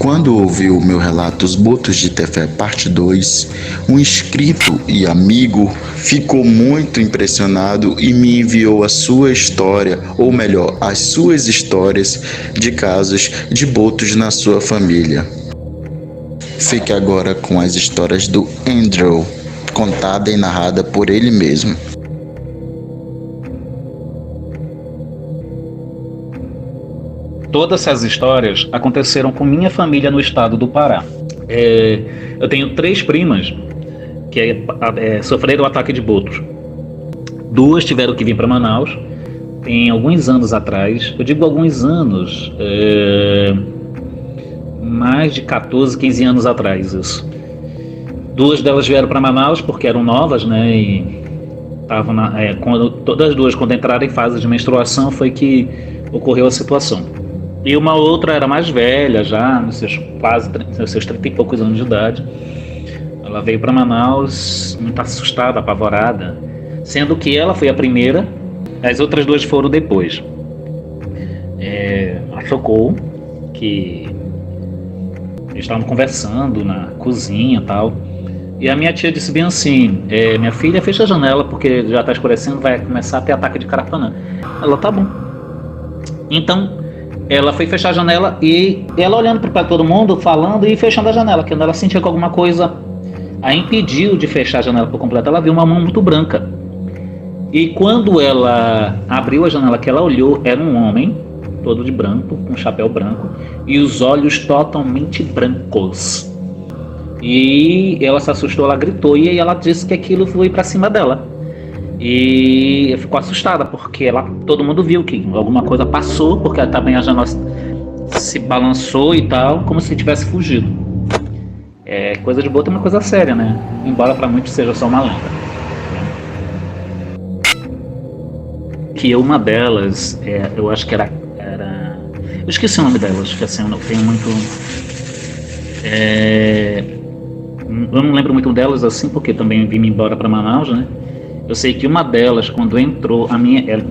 Quando ouviu o meu relato Os Botos de Tefé parte 2, um inscrito e amigo ficou muito impressionado e me enviou a sua história, ou melhor, as suas histórias de casos de botos na sua família. Fique agora com as histórias do Andrew, contada e narrada por ele mesmo. Todas essas histórias aconteceram com minha família no estado do Pará. Eu tenho 3 primas que sofreram o ataque de botos. 2 tiveram que vir para Manaus, tem alguns anos atrás. Eu digo alguns anos, mais de 14, 15 anos atrás isso. 2 delas vieram para Manaus porque eram novas, né? E estavam todas as 2, quando entraram em fase de menstruação, foi que ocorreu a situação. E uma outra era mais velha já, nos seus 30 e poucos anos de idade. Ela veio para Manaus muito assustada, apavorada, sendo que ela foi a primeira, as outras 2 foram depois. A Socorro, que eles estavam conversando na cozinha e tal, e a minha tia disse bem assim: minha filha, fecha a janela porque já está escurecendo, vai começar a ter ataque de carapanã. Ela, tá bom. Então ela foi fechar a janela e ela olhando para todo mundo, falando e fechando a janela. Quando ela sentia que alguma coisa a impediu de fechar a janela por completo, ela viu uma mão muito branca. E quando ela abriu a janela, que ela olhou, era um homem, todo de branco, com um chapéu branco, e os olhos totalmente brancos. E ela se assustou, ela gritou, e aí ela disse que aquilo foi para cima dela. E ficou assustada, porque todo mundo viu que alguma coisa passou, porque também a janela se balançou e tal, como se tivesse fugido. Coisa de boto é uma coisa séria, né? Embora para muitos seja só uma lenda. Que uma delas, eu acho que era... Eu esqueci o nome delas, que assim, eu não tenho muito... Eu não lembro muito delas assim, porque também vim embora para Manaus, né? Eu sei que uma delas, quando entrou,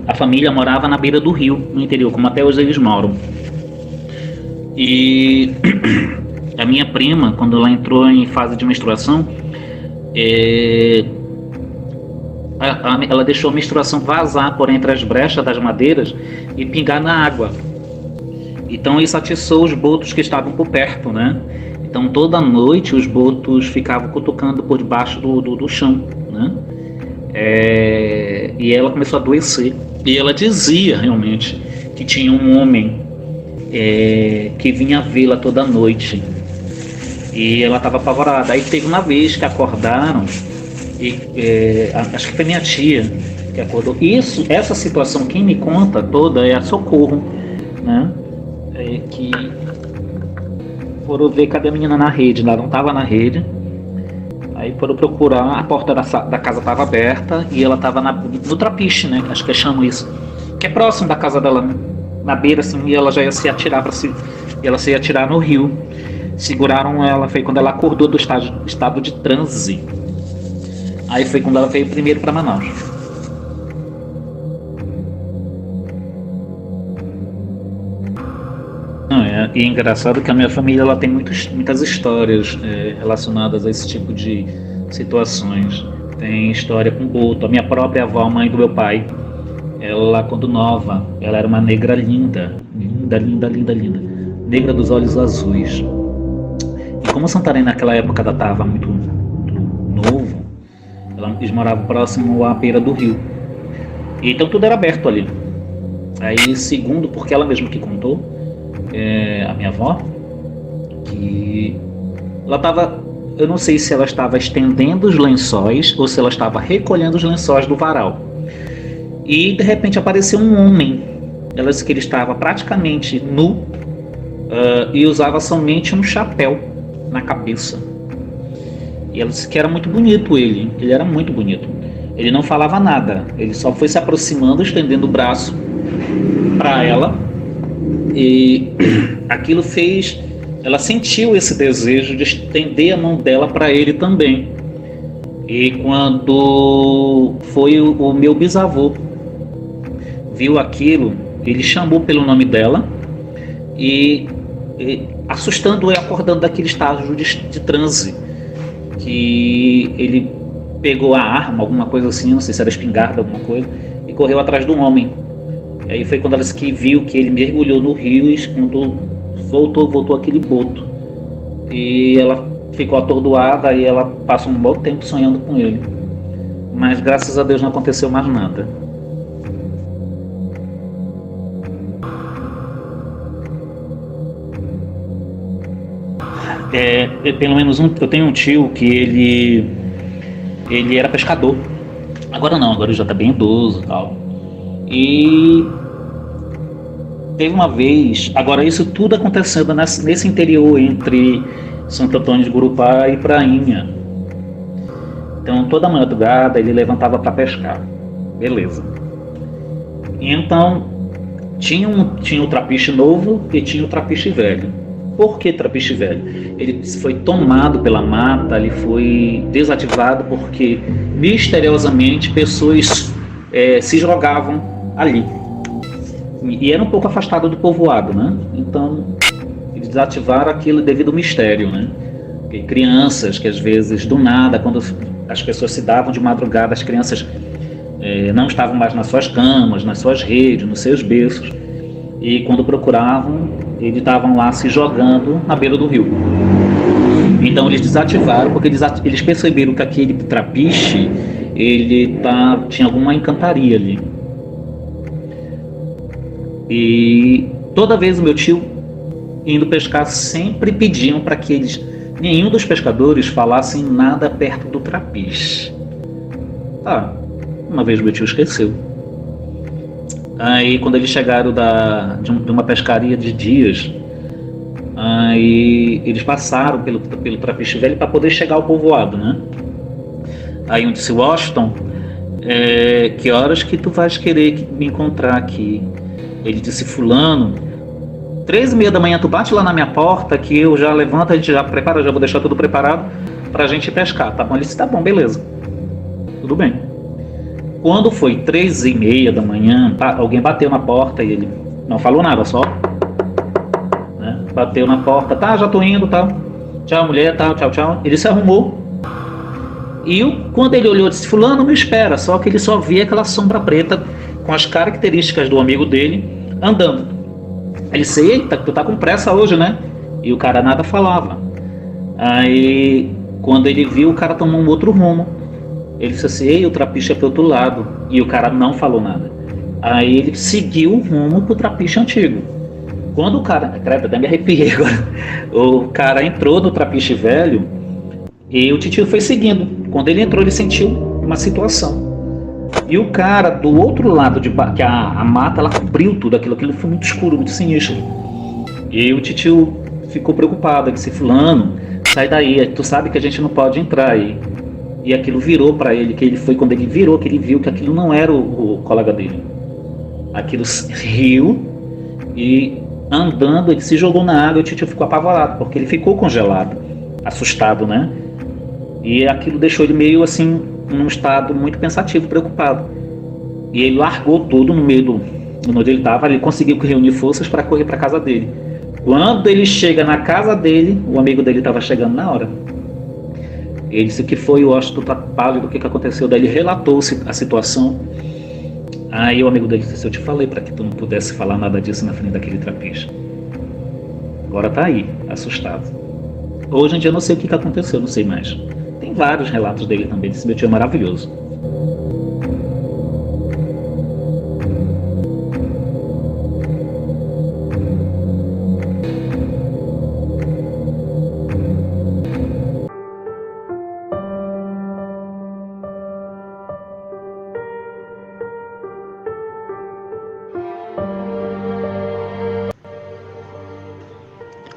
a família morava na beira do rio, no interior, como até hoje eles moram. E a minha prima, quando ela entrou em fase de menstruação, ela deixou a menstruação vazar por entre as brechas das madeiras e pingar na água. Então isso atiçou os botos que estavam por perto, né? Então toda noite os botos ficavam cutucando por debaixo do chão, né? E ela começou a adoecer. E ela dizia realmente que tinha um homem que vinha vê-la toda noite. E ela estava apavorada. Aí teve uma vez que acordaram, acho que foi minha tia que acordou. Essa situação, quem me conta toda é a Socorro, né? Que foram ver cadê a menina na rede. Ela não estava na rede. Aí foram procurar, a porta da casa estava aberta e ela estava no trapiche, né? Acho que chamam isso. Que é próximo da casa dela, né? Na beira, assim, e ela já ia se atirar e ela se ia atirar no rio. Seguraram ela, foi quando ela acordou do estado de transe. Aí foi quando ela veio primeiro para Manaus. E é engraçado que a minha família ela tem muitas histórias relacionadas a esse tipo de situações. Tem história com boto. A minha própria avó, mãe do meu pai, ela quando nova, ela era uma negra linda, negra dos olhos azuis. E como Santarém naquela época ela estava muito novo, eles moravam próximo à beira do rio. E então tudo era aberto ali. Aí, segundo, porque ela mesma que contou, a minha avó, que ela estava, eu não sei se ela estava estendendo os lençóis ou se ela estava recolhendo os lençóis do varal, e de repente apareceu um homem. Ela disse que ele estava praticamente nu e usava somente um chapéu na cabeça. E ela disse que era muito bonito ele era muito bonito. Ele não falava nada, ele só foi se aproximando, estendendo o braço para ela. E aquilo fez, ela sentiu esse desejo de estender a mão dela para ele também. E quando foi o meu bisavô viu aquilo, ele chamou pelo nome dela e assustando e acordando daquele estágio de transe, que ele pegou a arma, alguma coisa assim, não sei se era espingarda, alguma coisa, e correu atrás do homem. E aí foi quando ela que viu que ele mergulhou no rio e quando voltou aquele boto. E ela ficou atordoada e ela passa um bom tempo sonhando com ele. Mas graças a Deus não aconteceu mais nada. Pelo menos eu tenho um tio que ele era pescador. Agora não, agora ele já está bem idoso e tal. E teve uma vez, agora isso tudo acontecendo nesse interior entre Santo Antônio de Gurupá e Prainha. Então toda madrugada ele levantava para pescar. Beleza. E então tinha o trapiche novo e tinha o trapiche velho. Por que trapiche velho? Ele foi tomado pela mata, ele foi desativado porque misteriosamente pessoas se jogavam ali. E era um pouco afastado do povoado, né? Então eles desativaram aquilo devido ao mistério, né? E crianças que às vezes do nada, quando as pessoas se davam de madrugada, as crianças não estavam mais nas suas camas, nas suas redes, nos seus berços. E quando procuravam, eles estavam lá se jogando na beira do rio. Então eles desativaram porque eles perceberam que aquele trapiche tinha alguma encantaria ali. E toda vez o meu tio indo pescar sempre pediam para que nenhum dos pescadores falassem nada perto do trapiche. Uma vez meu tio esqueceu. Aí quando eles chegaram de uma pescaria de dias, aí eles passaram pelo trapiche velho para poder chegar ao povoado, né? Aí eu disse: Washington, que horas que tu vais querer me encontrar aqui? Ele disse: fulano, 3h30 da manhã tu bate lá na minha porta que eu já levanto, a gente já prepara, já vou deixar tudo preparado pra gente pescar, tá bom? Ele disse: tá bom, beleza, tudo bem. Quando foi 3h30 da manhã, alguém bateu na porta e ele não falou nada, só bateu na porta: tá, já tô indo, tal, tchau mulher, tal, tchau, tchau. Ele se arrumou e quando ele olhou, disse: fulano, me espera. Só que ele só via aquela sombra preta com as características do amigo dele andando. Ele disse: eita, tu tá com pressa hoje, né? E o cara nada falava. Aí quando ele viu, o cara tomou um outro rumo. Ele disse assim: ei, o trapiche é pro outro lado. E o cara não falou nada. Aí ele seguiu o rumo pro trapiche antigo. Quando o cara, até me arrepiei agora, o cara entrou no trapiche velho e o titio foi seguindo. Quando ele entrou, ele sentiu uma situação. E o cara do outro lado que a mata, ela cobriu tudo aquilo foi muito escuro, muito sinistro. E o titio ficou preocupado, disse: fulano, sai daí, tu sabe que a gente não pode entrar aí. E aquilo virou para ele, quando ele virou, que ele viu que aquilo não era o colega dele. Aquilo riu e andando, ele se jogou na água e o titio ficou apavorado, porque ele ficou congelado, assustado, né? E aquilo deixou ele meio assim, num estado muito pensativo, preocupado. E ele largou tudo no meio onde ele estava, ele conseguiu reunir forças para correr para a casa dele. Quando ele chega na casa dele, o amigo dele estava chegando na hora. Ele disse: que foi, o Washington tá pálido, o que aconteceu? Daí ele relatou a situação. Aí o amigo dele disse: eu te falei para que tu não pudesse falar nada disso na frente daquele trapiche. Agora tá aí, assustado. Hoje em dia eu não sei o que aconteceu, não sei mais. Tem vários relatos dele também, desse meu tio é maravilhoso.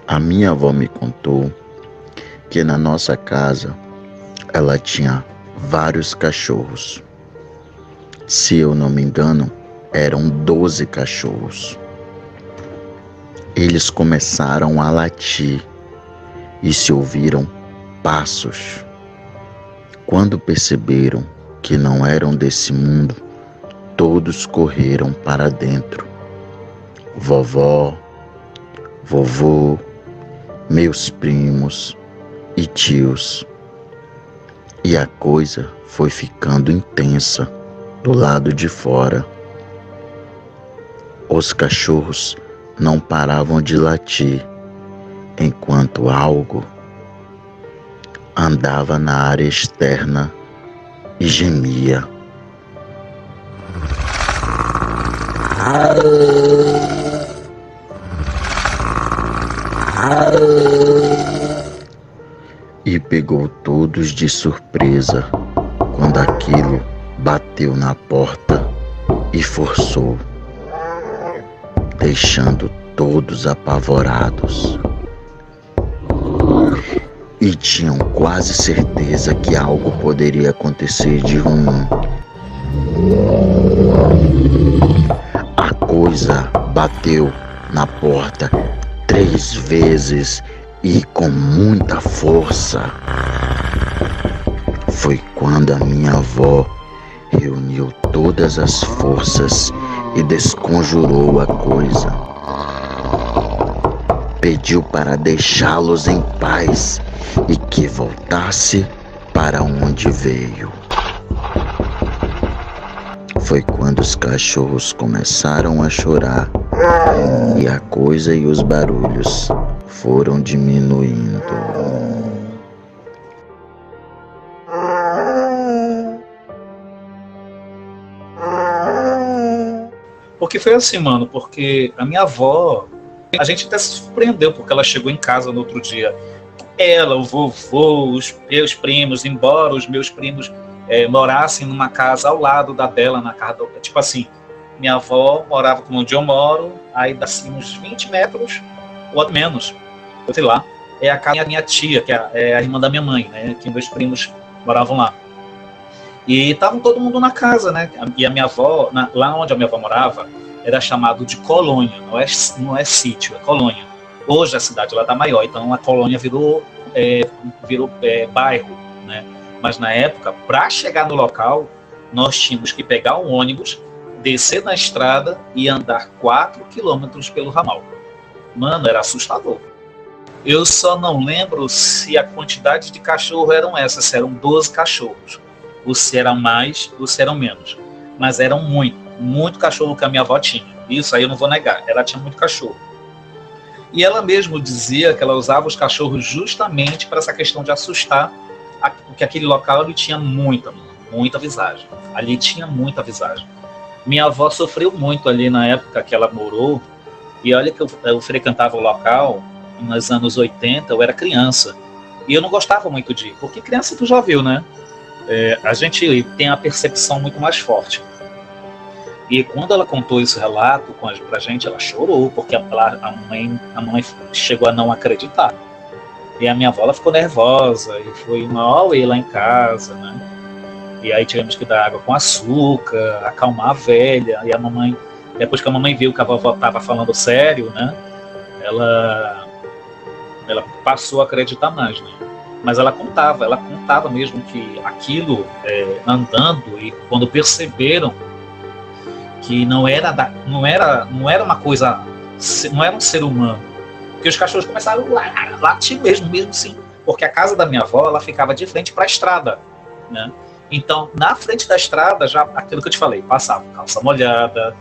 A minha avó me contou que na nossa casa ela tinha vários cachorros. Se eu não me engano, eram 12 cachorros. Eles começaram a latir e se ouviram passos. Quando perceberam que não eram desse mundo, todos correram para dentro. Vovó, vovô, meus primos e tios. E a coisa foi ficando intensa do lado de fora. Os cachorros não paravam de latir, enquanto algo andava na área externa e gemia. E pegou todos de surpresa quando aquilo bateu na porta e forçou, deixando todos apavorados. E tinham quase certeza que algo poderia acontecer de ruim. A coisa bateu na porta 3 vezes e com muita força. Foi quando a minha avó reuniu todas as forças e desconjurou a coisa. Pediu para deixá-los em paz e que voltasse para onde veio. Foi quando os cachorros começaram a chorar e a coisa e os barulhos foram diminuindo. Porque foi assim, mano, porque a minha avó, a gente até se surpreendeu, porque ela chegou em casa no outro dia. Ela, o vovô, os meus primos, embora os meus primos morassem numa casa ao lado da dela, na casa do, tipo assim, minha avó morava como onde eu moro, aí assim uns 20 metros, ou menos, sei lá, é a casa da minha tia, que é a irmã da minha mãe, né, que meus primos moravam lá. E estavam todo mundo na casa, né, e a minha avó, lá onde a minha avó morava, era chamado de colônia, não é sítio, é colônia. Hoje a cidade lá está maior, então a colônia virou bairro, né? Mas na época, para chegar no local, nós tínhamos que pegar um ônibus, descer na estrada e andar 4 quilômetros pelo ramal. Mano, era assustador. Eu só não lembro se a quantidade de cachorro eram essas, se eram 12 cachorros, ou se eram mais, ou se eram menos. Mas eram muito cachorro que a minha avó tinha. Isso aí eu não vou negar, ela tinha muito cachorro. E ela mesmo dizia que ela usava os cachorros justamente para essa questão de assustar, porque aquele local ali tinha muita visagem. Ali tinha muita visagem. Minha avó sofreu muito ali na época que ela morou, e olha que eu frequentava o local nos anos 80, eu era criança, e eu não gostava muito de ir, porque criança tu já viu, né? A gente tem a percepção muito mais forte. E quando ela contou esse relato pra gente, ela chorou, porque a mãe chegou a não acreditar. E a minha avó ela ficou nervosa, e foi uma auê lá em casa, né? E aí tivemos que dar água com açúcar, acalmar a velha. E a mamãe, depois que a mamãe viu que a vovó estava falando sério, né? Ela passou a acreditar mais, né? Mas ela contava mesmo que aquilo andando, e quando perceberam que não era uma coisa, não era um ser humano, porque os cachorros começaram a latir mesmo sim, porque a casa da minha avó ela ficava de frente para a estrada, né? Então na frente da estrada já aquilo que eu te falei, passava calça molhada,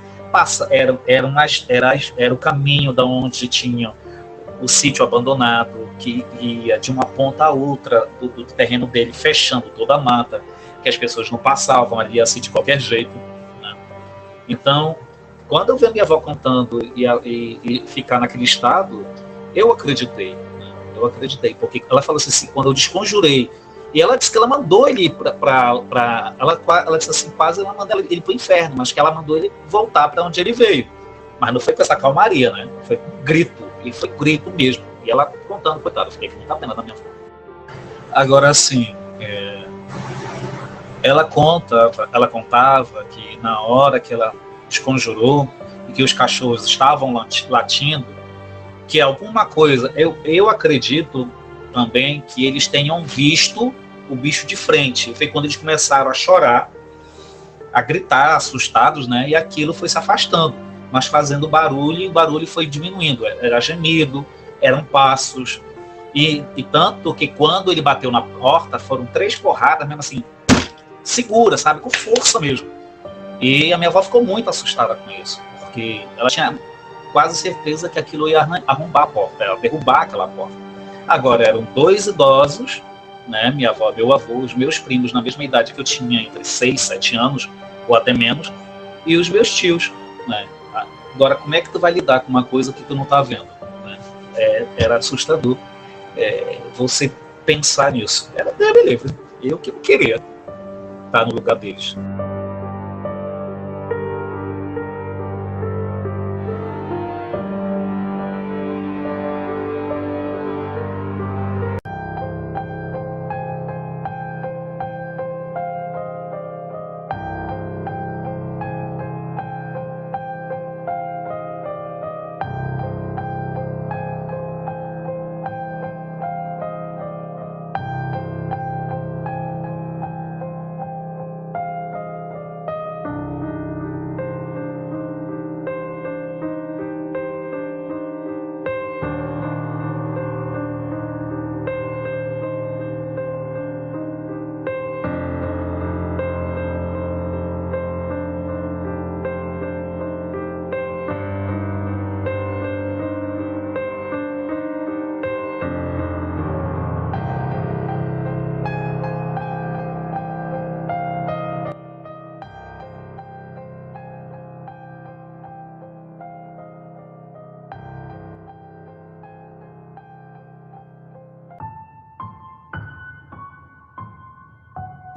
era o caminho da onde tinha o sítio abandonado, que ia de uma ponta a outra do terreno dele, fechando toda a mata, que as pessoas não passavam ali assim de qualquer jeito, né? Então, quando eu vi a minha avó contando e ficar naquele estado, eu acreditei, né? Eu acreditei, porque ela falou assim, quando eu desconjurei, e ela disse que ela mandou ele ela disse assim, quase ela mandou ele para o inferno, mas que ela mandou ele voltar para onde ele veio. Mas não foi com essa calmaria, né? Foi com grito, e foi grito mesmo. E ela contando, coitada, eu fiquei com muita pena da minha avó. Agora, assim, ela contava que na hora que ela desconjurou e que os cachorros estavam latindo, que alguma coisa, eu acredito também que eles tenham visto o bicho de frente. Foi quando eles começaram a chorar, a gritar, assustados, né? E aquilo foi se afastando, mas fazendo barulho, e o barulho foi diminuindo. Era gemido, eram passos, E tanto que quando ele bateu na porta, foram 3 porradas, mesmo assim, segura, sabe? Com força mesmo. E a minha avó ficou muito assustada com isso, porque ela tinha quase certeza que aquilo ia arrombar a porta, ia derrubar aquela porta. Agora, eram 2 idosos, né? Minha avó, meu avô, os meus primos, na mesma idade que eu tinha, entre 6, 7 anos, ou até menos, e os meus tios, né? Agora, como é que tu vai lidar com uma coisa que tu não tá vendo? Né? Era assustador. Você pensar nisso. Era beleza. Eu que não queria estar no lugar deles.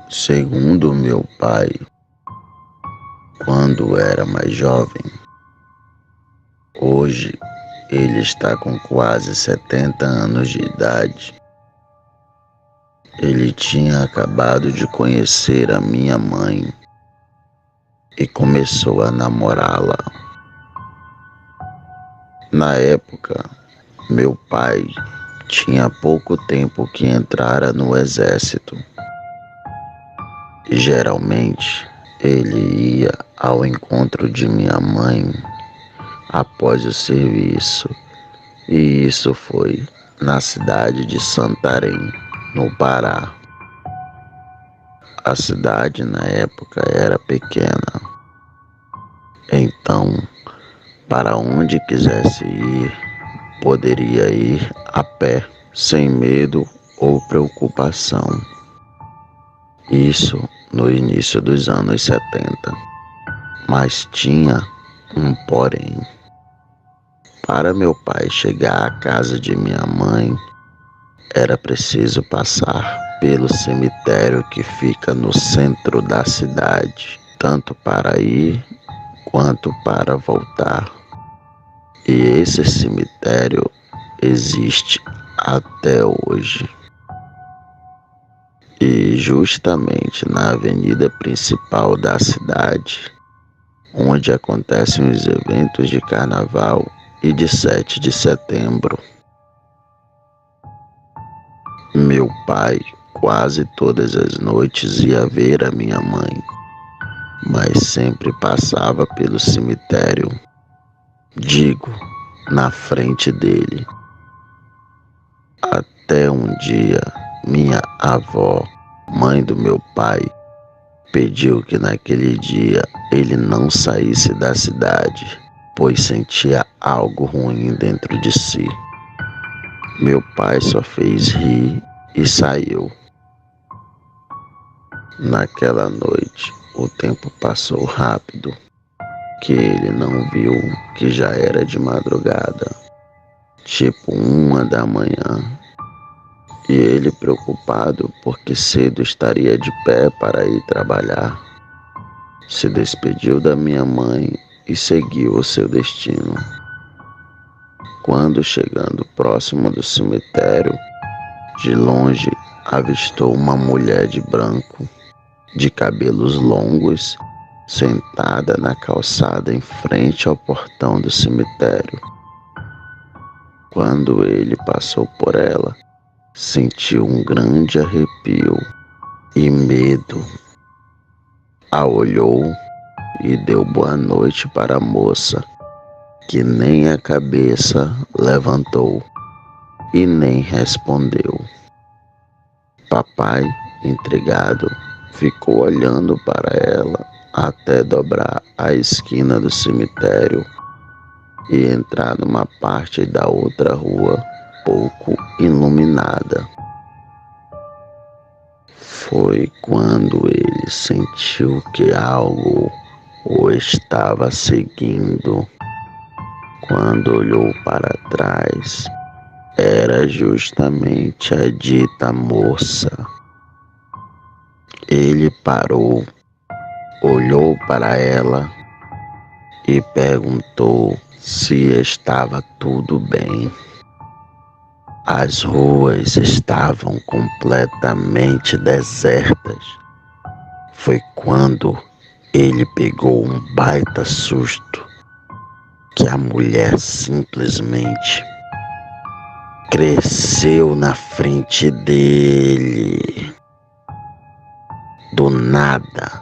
Segundo meu pai, quando era mais jovem, hoje ele está com quase 70 anos de idade. Ele tinha acabado de conhecer a minha mãe e começou a namorá-la. Na época, meu pai tinha pouco tempo que entrara no exército. E geralmente ele ia ao encontro de minha mãe após o serviço, e isso foi na cidade de Santarém, no Pará. A cidade na época era pequena, então para onde quisesse ir, poderia ir a pé, sem medo ou preocupação. Isso no início dos anos 70. Mas tinha um porém. Para meu pai chegar à casa de minha mãe, era preciso passar pelo cemitério que fica no centro da cidade, tanto para ir quanto para voltar. E esse cemitério existe até hoje. E justamente na avenida principal da cidade, onde acontecem os eventos de carnaval e de 7 de setembro. Meu pai quase todas as noites ia ver a minha mãe, mas sempre passava pelo cemitério, digo, na frente dele. Até um dia, minha avó, mãe do meu pai, pediu que naquele dia ele não saísse da cidade, pois sentia algo ruim dentro de si. Meu pai só fez rir e saiu. Naquela noite, o tempo passou rápido, que ele não viu que já era de madrugada, tipo 1 da manhã. E ele, preocupado porque cedo estaria de pé para ir trabalhar, se despediu da minha mãe e seguiu o seu destino. Quando chegando próximo do cemitério, de longe avistou uma mulher de branco, de cabelos longos, sentada na calçada em frente ao portão do cemitério. Quando ele passou por ela, sentiu um grande arrepio e medo. A olhou e deu boa noite para a moça, que nem a cabeça levantou. e nem respondeu. Papai, intrigado, ficou olhando para ela até dobrar a esquina do cemitério e entrar numa parte da outra rua pouco iluminada. Foi quando ele sentiu que algo o estava seguindo. Quando olhou para trás, era justamente a dita moça. Ele parou, olhou para ela e perguntou se estava tudo bem. As ruas estavam completamente desertas. Foi quando ele pegou um baita susto, que a mulher simplesmente cresceu na frente dele. Do nada,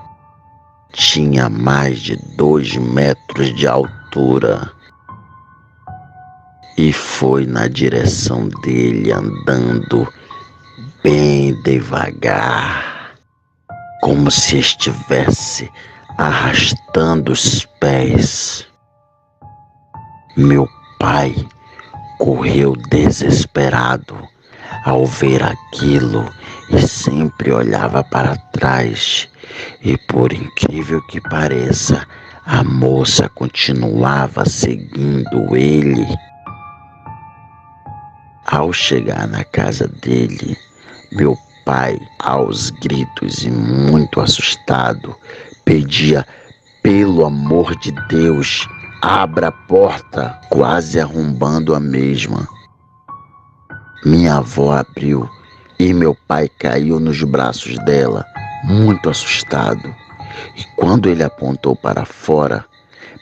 tinha mais de 2 metros de altura e foi na direção dele andando bem devagar, como se estivesse arrastando os pés. Meu pai correu desesperado ao ver aquilo e sempre olhava para trás. E por incrível que pareça, a moça continuava seguindo ele. Ao chegar na casa dele, meu pai, aos gritos e muito assustado, pedia: pelo amor de Deus, abra a porta, quase arrombando a mesma. Minha avó abriu e meu pai caiu nos braços dela, muito assustado. E quando ele apontou para fora,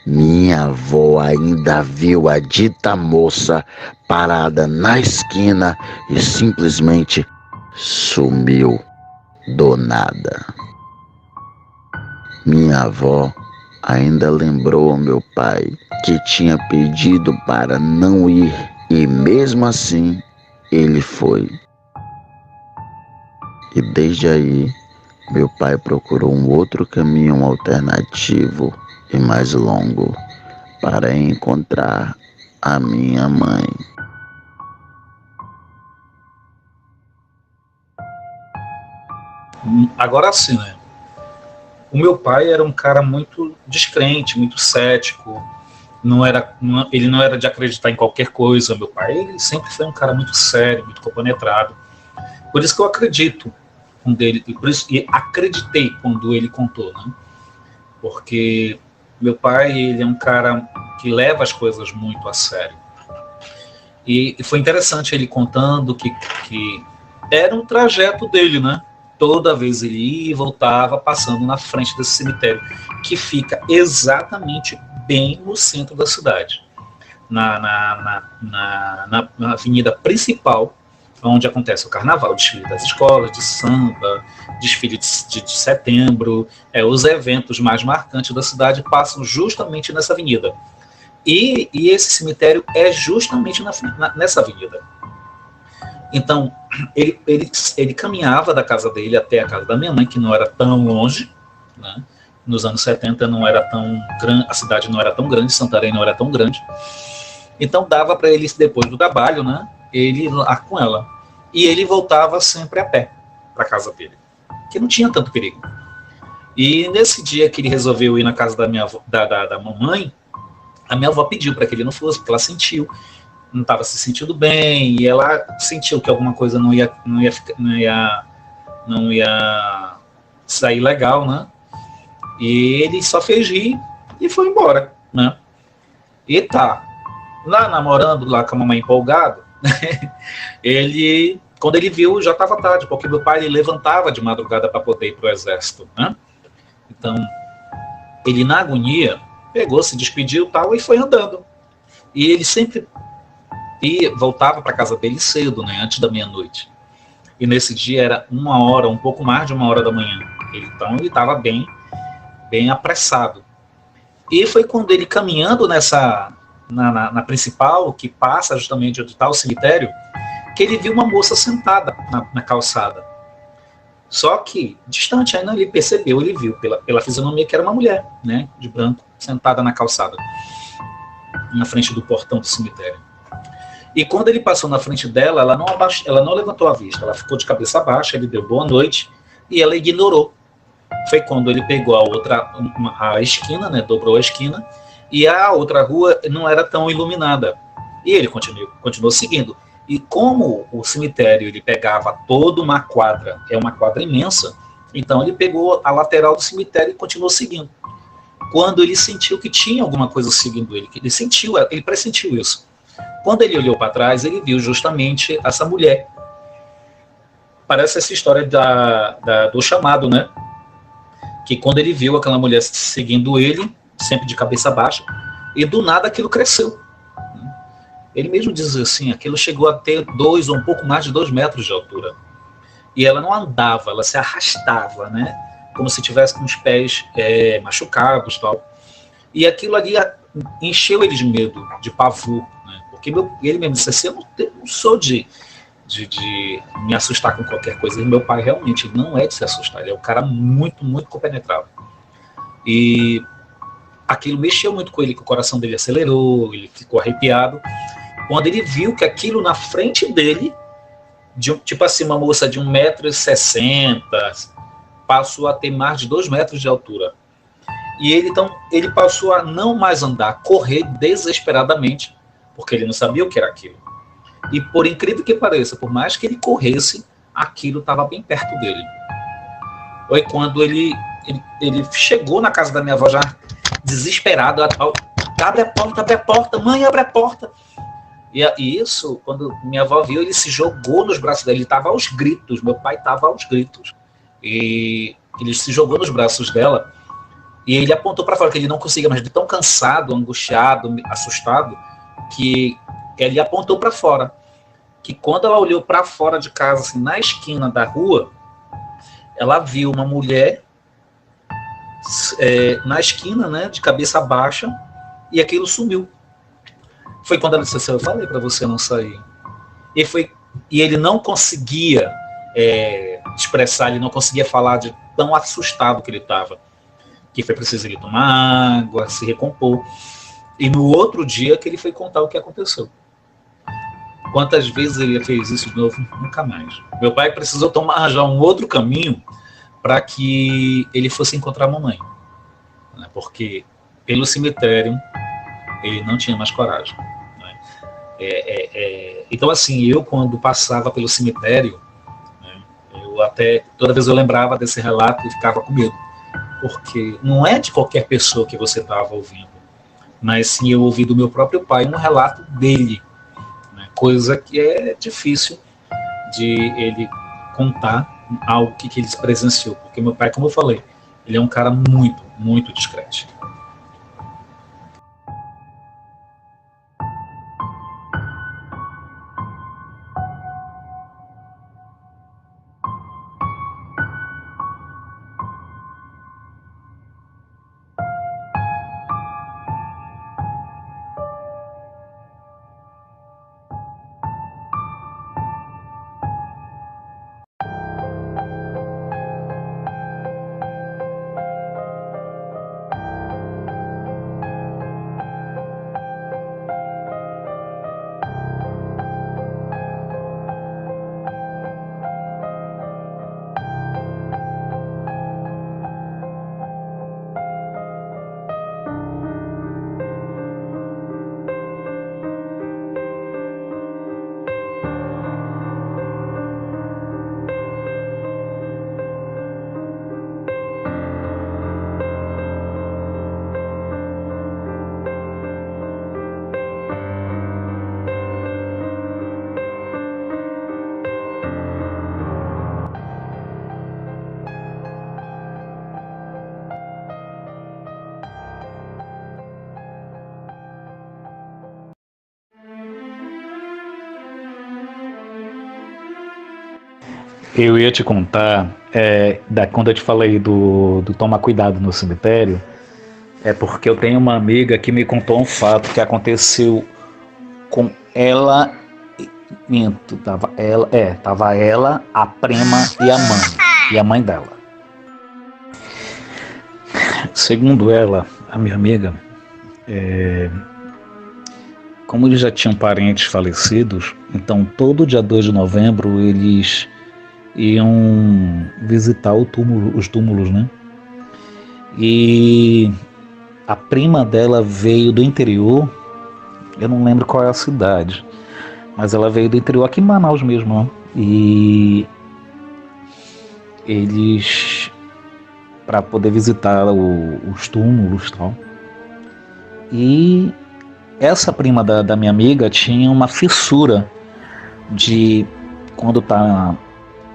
minha avó ainda viu a dita moça parada na esquina e simplesmente sumiu do nada. Minha avó ainda lembrou ao meu pai que tinha pedido para não ir e mesmo assim ele foi. E desde aí, meu pai procurou um outro caminho alternativo e mais longo para encontrar a minha mãe. Agora sim, né? O meu pai era um cara muito descrente, muito cético. Ele não era de acreditar em qualquer coisa. Meu pai, ele sempre foi um cara muito sério, muito compenetrado. Por isso que eu acredito quando ele, por isso que acreditei quando ele contou, né? Porque meu pai, ele é um cara que leva as coisas muito a sério. E foi interessante ele contando que era um trajeto dele, né? Toda vez ele ia e voltava passando na frente desse cemitério, que fica exatamente bem no centro da cidade, na avenida principal, onde acontece o carnaval, o desfile das escolas de samba, desfile de setembro, os eventos mais marcantes da cidade passam justamente nessa avenida. E esse cemitério é justamente nessa avenida. Então, ele caminhava da casa dele até a casa da minha mãe, que não era tão longe, né? Nos anos 70 não era tão grande, a cidade não era tão grande, Santarém não era tão grande. Então dava para ele, depois do trabalho, né, ele ir lá com ela. E ele voltava sempre a pé para a casa dele, que não tinha tanto perigo. E nesse dia que ele resolveu ir na casa da minha avó, da mamãe, a minha avó pediu para que ele não fosse, porque ela sentiu, não estava se sentindo bem, e ela sentiu que alguma coisa não ia sair legal, né? E ele só fez rir e foi embora, né? E tá, lá namorando, lá com a mamãe empolgado, quando ele viu, já estava tarde, porque meu pai ele levantava de madrugada para poder ir para o exército, né? Então, ele na agonia, pegou, se despediu tal, e foi andando. E ele sempre voltava para casa dele cedo, né, antes da meia-noite. E nesse dia era 1h, um pouco mais de 1h da manhã. Então ele estava bem apressado. E foi quando ele caminhando na principal, que passa justamente onde está o cemitério, que ele viu uma moça sentada na calçada. Só que, distante ainda, ele percebeu, ele viu pela fisionomia que era uma mulher, né, de branco, sentada na calçada, na frente do portão do cemitério. E quando ele passou na frente dela, ela não levantou a vista, ela ficou de cabeça baixa, ele deu boa noite e ela ignorou. Foi quando ele pegou a esquina, né, dobrou a esquina, e a outra rua não era tão iluminada. E ele continuou seguindo. E como o cemitério ele pegava toda uma quadra, é uma quadra imensa, então ele pegou a lateral do cemitério e continuou seguindo. Quando ele sentiu que tinha alguma coisa seguindo ele, ele pressentiu isso. Quando ele olhou para trás, ele viu justamente essa mulher. Parece essa história do chamado, né? Que quando ele viu aquela mulher seguindo ele, sempre de cabeça baixa, e do nada aquilo cresceu. Ele mesmo diz assim, aquilo chegou a ter 2 ou um pouco mais de 2 metros de altura. E ela não andava, ela se arrastava, né? Como se tivesse com os pés machucados, tal. E aquilo ali encheu ele de medo, de pavor, né? Porque ele mesmo disse assim, eu não sou de me assustar com qualquer coisa. E meu pai realmente não é de se assustar, ele é um cara muito, muito compenetrado. E aquilo mexeu muito com ele, que o coração dele acelerou, ele ficou arrepiado. Quando ele viu que aquilo na frente dele, tipo assim, uma moça de 1,60 m, passou a ter mais de 2 metros de altura. E ele passou a não mais andar, a correr desesperadamente, porque ele não sabia o que era aquilo. E por incrível que pareça, por mais que ele corresse, aquilo estava bem perto dele. Foi quando ele chegou na casa da minha avó já desesperado, abre a porta, mãe, abre a porta. E isso, quando minha avó viu, ele se jogou nos braços dela, ele estava aos gritos, meu pai estava aos gritos. E ele se jogou nos braços dela, e ele apontou para fora, que ele não conseguia mais, de tão cansado, angustiado, assustado, que ele apontou para fora. Que quando ela olhou para fora de casa, assim, na esquina da rua, ela viu uma mulher na esquina, né, de cabeça baixa, e aquilo sumiu. Foi quando ela disse assim, eu falei para você não sair. E ele não conseguia expressar, ele não conseguia falar de tão assustado que ele estava. Que foi preciso ele tomar água, se recompor. E no outro dia que ele foi contar o que aconteceu. Quantas vezes ele fez isso de novo? Nunca mais. Meu pai precisou tomar já um outro caminho para que ele fosse encontrar a mamãe. Né? Porque pelo cemitério ele não tinha mais coragem. Né? Então, assim, eu quando passava pelo cemitério, né, eu até, toda vez eu lembrava desse relato e ficava com medo. Porque não é de qualquer pessoa que você estava ouvindo, mas sim eu ouvi do meu próprio pai um relato dele, né, coisa que é difícil de ele contar algo que ele presenciou, porque meu pai, como eu falei, ele é um cara muito, muito discreto. Eu ia te contar, quando eu te falei do tomar cuidado no cemitério, é porque eu tenho uma amiga que me contou um fato que aconteceu com ela Minto, tava ela, a prima e a mãe dela. Segundo ela, a minha amiga, como eles já tinham parentes falecidos, então todo dia 2 de novembro eles iam visitar os túmulos, né? E a prima dela veio do interior, eu não lembro qual é a cidade, mas ela veio do interior, aqui em Manaus mesmo, né? E eles, para poder visitar os túmulos e tal. E essa prima da minha amiga tinha uma fissura de, quando tá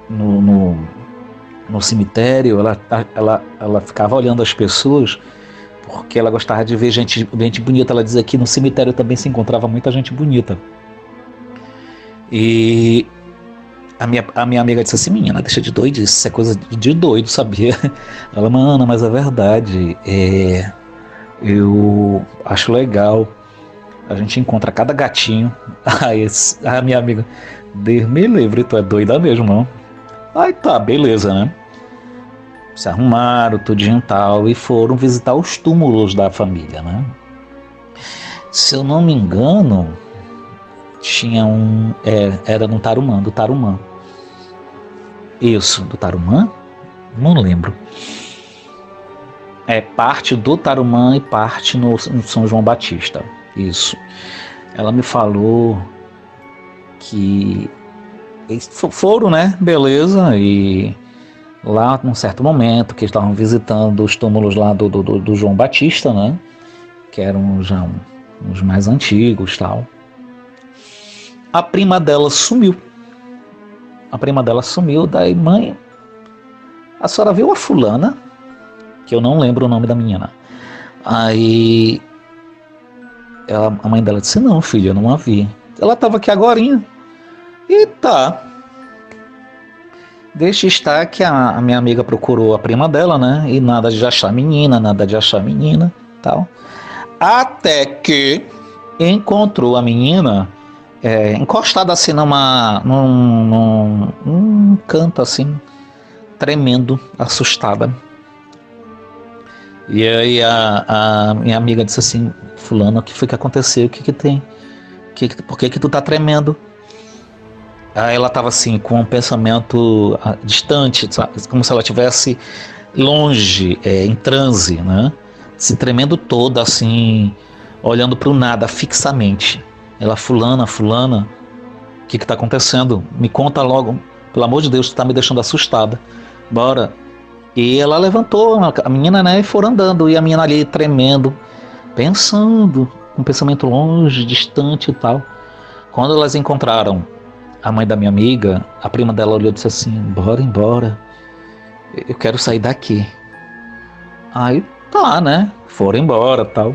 no cemitério, ela ficava olhando as pessoas, porque ela gostava de ver gente bonita. Ela dizia que no cemitério também se encontrava muita gente bonita. E a minha amiga disse assim: menina, deixa de doido, isso é coisa de doido, sabia? Ela, mano, mas é verdade, eu acho legal, a gente encontra cada gatinho. Aí a minha amiga, Deus me livre, tu é doida mesmo, não? Aí tá, beleza, né? Se arrumaram, tudinho e tal, e foram visitar os túmulos da família, né? Se eu não me engano, tinha era no Tarumã, do Tarumã. Isso, do Tarumã? Não lembro. Parte do Tarumã e parte no São João Batista. Isso. Ela me falou que eles foram, né? Beleza. E lá, num certo momento, que estavam visitando os túmulos lá do João Batista, né? Que eram já uns mais antigos e tal. A prima dela sumiu. Daí, mãe, a senhora viu a fulana? Que eu não lembro o nome da menina. Aí a mãe dela disse: não, filha, eu não a vi. Ela estava aqui agorinha. E tá. Deixa estar que a minha amiga procurou a prima dela, né? E nada de achar menina, tal. Até que encontrou a menina encostada assim num canto assim, tremendo, assustada. E aí a minha amiga disse assim: fulano, o que foi que aconteceu? O que tem? Por que tu tá tremendo? Aí ela estava assim, com um pensamento distante, como se ela estivesse longe, em transe, né? Se tremendo toda, assim, olhando para o nada, fixamente. Ela, fulana, o que está acontecendo? Me conta logo, pelo amor de Deus, tu está me deixando assustada. Bora. E ela levantou a menina, né, e foram andando, e a menina ali tremendo, pensando, com um pensamento longe, distante e tal. Quando elas encontraram a mãe da minha amiga, a prima dela olhou e disse assim: bora embora, eu quero sair daqui. Aí tá, né, foram embora tal.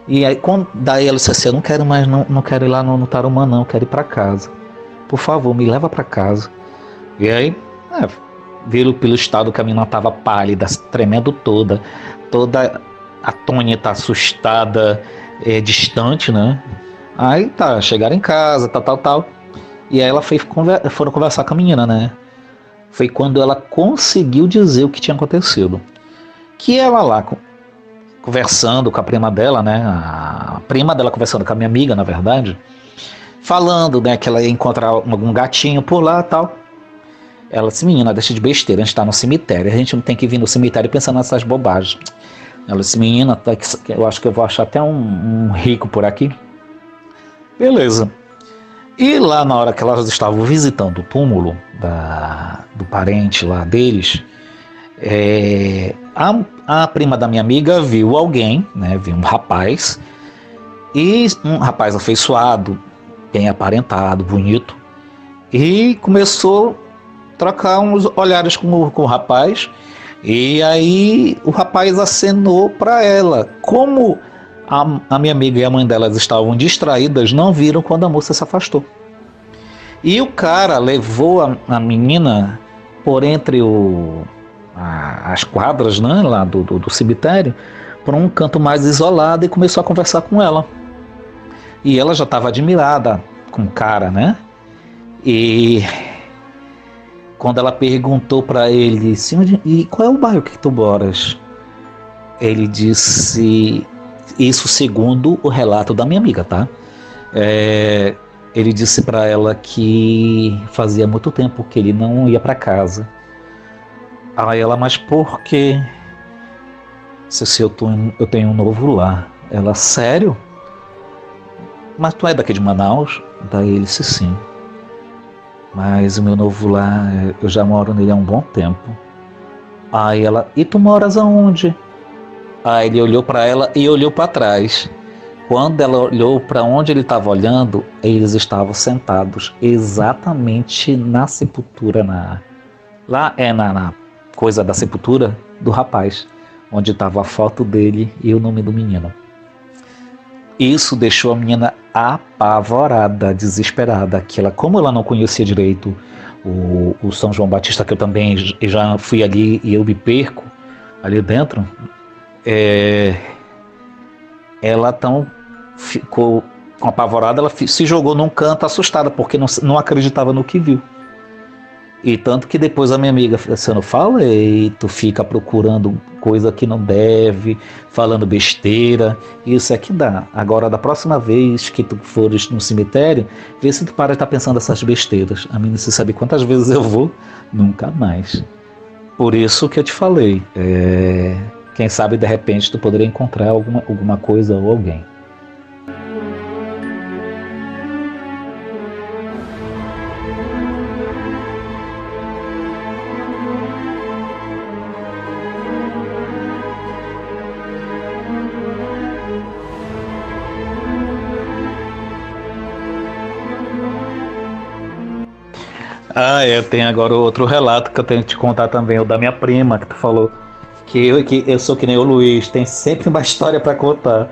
E aí daí ela disse assim: eu não quero mais, não quero ir lá no Tarumã não, eu quero ir pra casa, por favor, me leva pra casa. E aí, viram pelo estado que a menina estava pálida, tremendo toda atônita, assustada, distante, né? Aí tá, chegaram em casa, tal. E aí foram conversar com a menina, né? Foi quando ela conseguiu dizer o que tinha acontecido. Que ela lá, conversando com a prima dela, né? A prima dela conversando com a minha amiga, na verdade, falando, né, que ela ia encontrar algum gatinho por lá e tal. Ela disse: menina, deixa de besteira, a gente tá no cemitério, a gente não tem que vir no cemitério pensando nessas bobagens. Ela disse: menina, eu acho que eu vou achar até um rico por aqui. Beleza. E lá na hora que elas estavam visitando o túmulo do parente lá deles, a prima da minha amiga viu alguém, né, viu um rapaz afeiçoado, bem aparentado, bonito, e começou a trocar uns olhares com o rapaz. E aí o rapaz acenou para ela. Como a minha amiga e a mãe delas estavam distraídas, não viram quando a moça se afastou. E o cara levou a menina por entre as quadras, né, lá do cemitério, para um canto mais isolado e começou a conversar com ela. E ela já estava admirada, com cara, né? E quando ela perguntou para ele, e qual é o bairro que tu moras? Ele disse, isso segundo o relato da minha amiga, tá? Ele disse para ela que fazia muito tempo que ele não ia para casa. Aí ela, mas por quê? Se eu tenho um novo lar. Ela, sério? Mas tu é daqui de Manaus? Daí ele disse sim. Mas o meu novo lar, eu já moro nele há um bom tempo. Aí ela, e tu moras aonde? Aí ele olhou para ela e olhou para trás. Quando ela olhou para onde ele estava olhando, eles estavam sentados exatamente na sepultura, lá na coisa da sepultura do rapaz, onde estava a foto dele e o nome do menino. Isso deixou a menina apavorada, desesperada. Como ela não conhecia direito o São João Batista, que eu também já fui ali e eu me perco ali dentro, ela tão ficou apavorada, ela se jogou num canto assustada, porque não acreditava no que viu. E tanto que depois a minha amiga, você não fala, e tu fica procurando coisa que não deve, falando besteira, isso é que dá. Agora, da próxima vez que tu fores no cemitério, vê se tu para de estar pensando essas besteiras. A mim, você sabe quantas vezes eu vou? Nunca mais. Por isso que eu te falei, quem sabe de repente tu poderia encontrar alguma coisa ou alguém. Eu tenho agora outro relato que eu tenho que te contar também, o da minha prima, que tu falou que eu sou que nem o Luiz, tem sempre uma história para contar.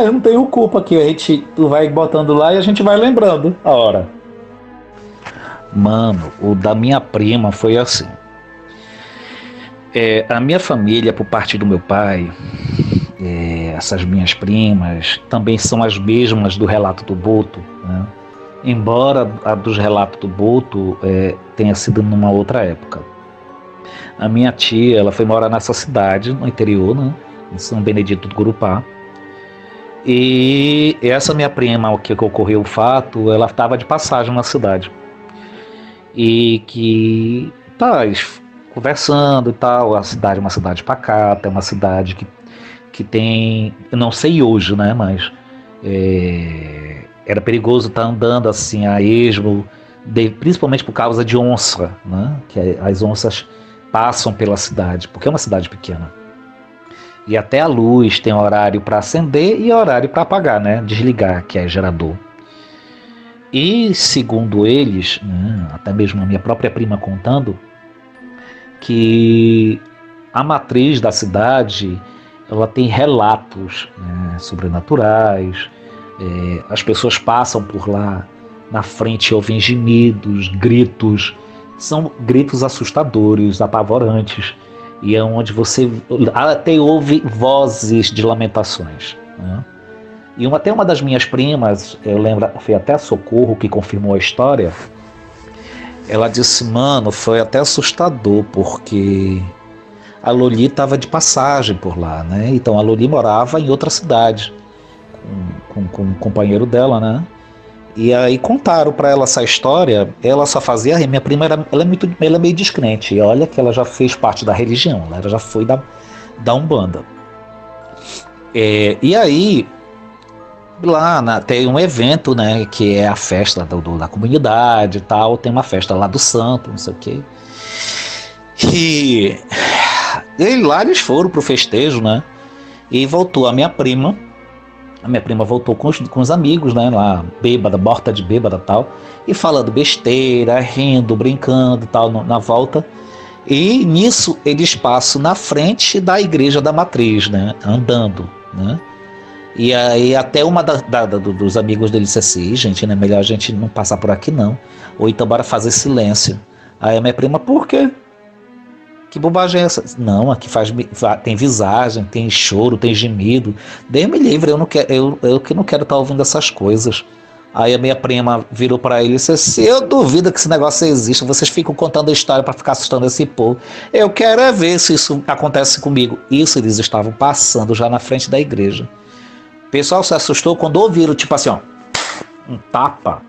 Eu não tenho culpa, que tu vai botando lá e a gente vai lembrando a hora. Mano, o da minha prima foi assim. A minha família, por parte do meu pai, essas minhas primas, também são as mesmas do relato do Boto, né? Embora a dos relatos do Boto tenha sido numa outra época. A minha tia, ela foi morar nessa cidade, no interior, né, em São Benedito do Gurupá. E essa minha prima, o que ocorreu o fato, ela estava de passagem na cidade. E que conversando e tal, a cidade é uma cidade pacata, é uma cidade que tem, eu não sei hoje, né, mas era perigoso estar andando assim a esmo, principalmente por causa de onça, né? Que as onças passam pela cidade, porque é uma cidade pequena. E até a luz tem horário para acender e horário para apagar, né? Desligar, que é gerador. E segundo eles, né, até mesmo a minha própria prima contando, que a matriz da cidade, ela tem relatos, né, sobrenaturais. As pessoas passam por lá, na frente ouvem gemidos, gritos, são gritos assustadores, apavorantes, e é onde você até ouve vozes de lamentações, né? E até uma das minhas primas, eu lembro, foi até a Socorro que confirmou a história, ela disse, mano, foi até assustador, porque a Loli estava de passagem por lá, né? Então a Loli morava em outra cidade, com um companheiro dela, né? E aí contaram para ela essa história. Ela só fazia rir. Minha prima ela é meio descrente. E olha que ela já fez parte da religião, ela já foi da Umbanda. E aí lá tem um evento, né, que é a festa da comunidade e tal. Tem uma festa lá do santo, não sei o quê. E lá eles foram pro festejo, né? E voltou a minha prima. A minha prima voltou com os amigos, né, lá, bêbada, morta de bêbada e tal, e falando besteira, rindo, brincando e tal, na volta. E nisso eles passam na frente da igreja da matriz, né, andando, né. E aí até uma dos amigos dele disse assim, gente, não é melhor a gente não passar por aqui não, ou então bora fazer silêncio. Aí a minha prima, por quê? Que bobagem é essa? Não, aqui tem visagem, tem choro, tem gemido. Deus me livre, eu que não quero estar ouvindo essas coisas. Aí a minha prima virou para ele e disse assim, eu duvido que esse negócio exista, vocês ficam contando a história para ficar assustando esse povo. Eu quero é ver se isso acontece comigo. Isso eles estavam passando já na frente da igreja. O pessoal se assustou quando ouviram, tipo assim, ó, um tapa.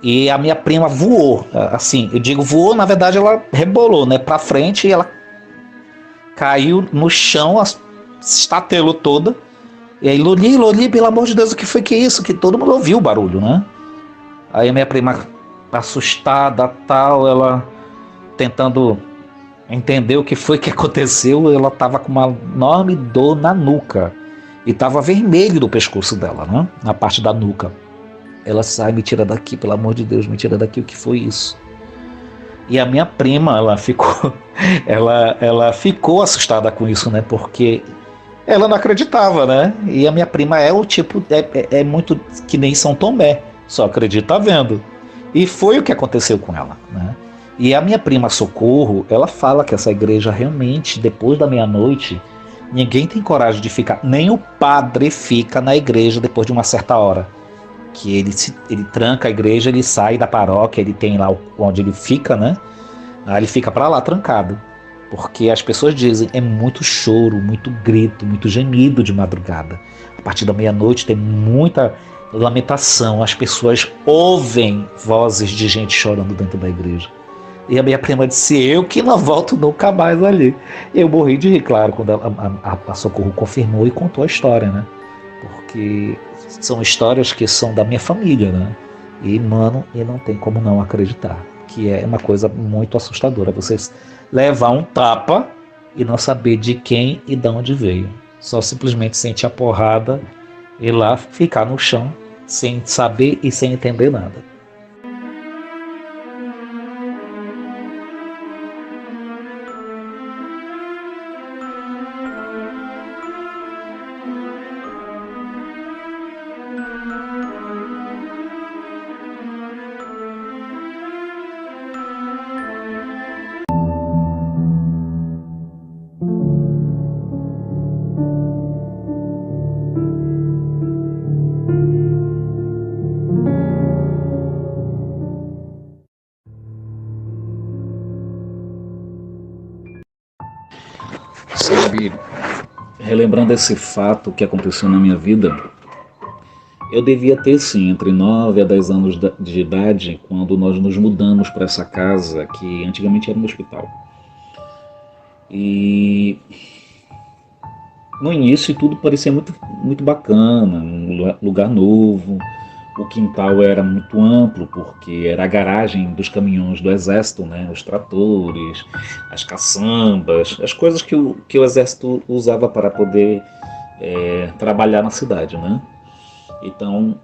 E a minha prima voou, assim, eu digo voou, na verdade ela rebolou, né, pra frente e ela caiu no chão, estatelou toda. E aí, Loli, pelo amor de Deus, o que foi que é isso? Que todo mundo ouviu o barulho, né? Aí a minha prima, assustada, tal, ela tentando entender o que foi que aconteceu, ela tava com uma enorme dor na nuca. E tava vermelho do pescoço dela, né? Na parte da nuca. Ela sai, me tira daqui, pelo amor de Deus, me tira daqui, o que foi isso? E a minha prima, ela ficou assustada com isso, né? Porque ela não acreditava, né? E a minha prima é o tipo, é muito que nem São Tomé, só acredita vendo. E foi o que aconteceu com ela, né? E a minha prima Socorro, ela fala que essa igreja realmente, depois da meia-noite, ninguém tem coragem de ficar, nem o padre fica na igreja depois de uma certa hora. Que ele tranca a igreja, ele sai da paróquia, ele tem lá onde ele fica, né? Aí ele fica pra lá trancado. Porque as pessoas dizem, é muito choro, muito grito, muito gemido de madrugada. A partir da meia-noite tem muita lamentação, as pessoas ouvem vozes de gente chorando dentro da igreja. E a minha prima disse, eu que não volto nunca mais ali. Eu morri de rir, claro, quando a Socorro confirmou e contou a história, né? Porque são histórias que são da minha família, né? E, mano, e não tem como não acreditar. Que é uma coisa muito assustadora. Vocês levar um tapa e não saber de quem e de onde veio. Só simplesmente sentir a porrada e lá ficar no chão sem saber e sem entender nada. Sabe, relembrando esse fato que aconteceu na minha vida, eu devia ter sim entre 9 a 10 anos de idade quando nós nos mudamos para essa casa que antigamente era um hospital. E no início tudo parecia muito bacana, um lugar novo, o quintal era muito amplo porque era a garagem dos caminhões do exército, né? Os tratores, as caçambas, as coisas que o exército usava para poder trabalhar na cidade, né? Então